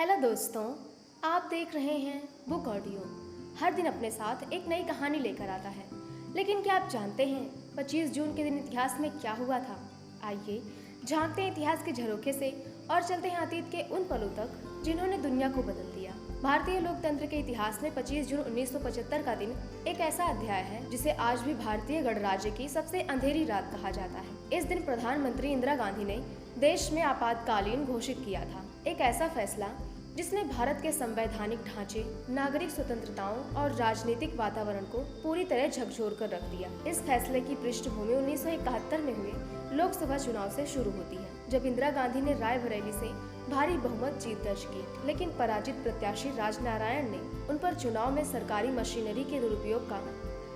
Hello दोस्तों, आप देख रहे हैं बुक ऑडियो। हर दिन अपने साथ एक नई कहानी लेकर आता है। लेकिन क्या आप जानते हैं 25 जून के दिन इतिहास में क्या हुआ था? आइए झांकते हैं इतिहास के झरोखे से और चलते हैं अतीत के उन पलों तक जिन्होंने दुनिया को बदल दिया। भारतीय लोकतंत्र के इतिहास में 25 जून 1975 का दिन एक ऐसा अध्याय है जिसे आज भी भारतीय गणराज्य की सबसे अंधेरी रात कहा जाता है। इस दिन प्रधानमंत्री इंदिरा गांधी ने देश में आपातकालीन घोषित किया था। एक ऐसा फैसला जिसने भारत के संवैधानिक ढांचे, नागरिक स्वतंत्रताओं और राजनीतिक वातावरण को पूरी तरह झकझोर कर रख दिया। इस फैसले की पृष्ठभूमि 1971 में हुए लोकसभा चुनाव से शुरू होती है, जब इंदिरा गांधी ने रायबरेली से भारी बहुमत जीत दर्ज की। लेकिन पराजित प्रत्याशी राजनारायण ने उन पर चुनाव में सरकारी मशीनरी के दुरुपयोग का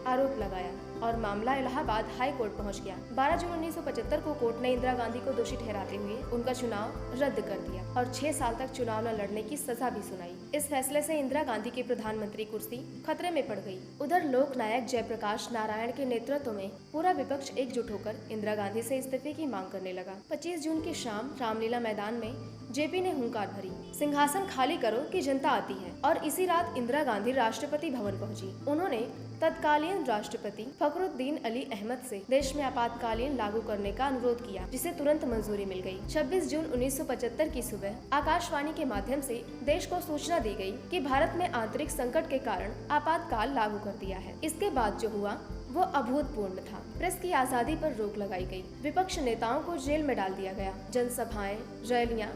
आरोप लगाया और मामला इलाहाबाद हाई कोर्ट पहुंच गया। 12 जून 1975 को कोर्ट ने इंदिरा गांधी को दोषी ठहराते हुए उनका चुनाव रद्द कर दिया और 6 साल तक चुनाव न लड़ने की सजा भी सुनाई। इस फैसले से इंदिरा गांधी की प्रधानमंत्री कुर्सी खतरे में पड़ गई। उधर लोक नायक जयप्रकाश नारायण के नेतृत्व में पूरा विपक्ष एकजुट होकर इंदिरा गांधी से इस्तीफे की मांग करने लगा। 25 जून की शाम रामलीला मैदान में जेपी ने हुंकार भरी, सिंहासन खाली करो कि जनता आती है। और इसी रात इंदिरा गांधी राष्ट्रपति भवन पहुंची। उन्होंने तत्कालीन राष्ट्रपति फखरुद्दीन अली अहमद से देश में आपातकालीन लागू करने का अनुरोध किया, जिसे तुरंत मंजूरी मिल गई। 26 जून 1975 की सुबह आकाशवाणी के माध्यम से देश को सूचना दी गई कि भारत में आंतरिक संकट के कारण आपातकाल लागू कर दिया है। इसके बाद जो हुआ वो अभूतपूर्व था। प्रेस की आजादी पर रोक लगाई गई, विपक्ष नेताओं को जेल में डाल दिया गया, जनसभाएं, रैलियां,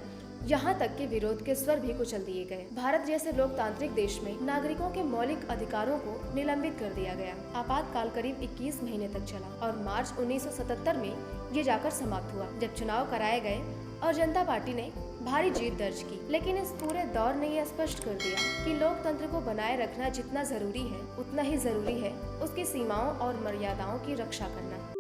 यहाँ तक कि विरोध के स्वर भी कुचल दिए गए। भारत जैसे लोकतांत्रिक देश में नागरिकों के मौलिक अधिकारों को निलंबित कर दिया गया। आपातकाल करीब 21 महीने तक चला और मार्च 1977 में ये जाकर समाप्त हुआ, जब चुनाव कराए गए और जनता पार्टी ने भारी जीत दर्ज की। लेकिन इस पूरे दौर ने यह स्पष्ट कर दिया कि लोकतंत्र को बनाए रखना जितना जरूरी है, उतना ही जरूरी है उसकी सीमाओं और मर्यादाओं की रक्षा करना।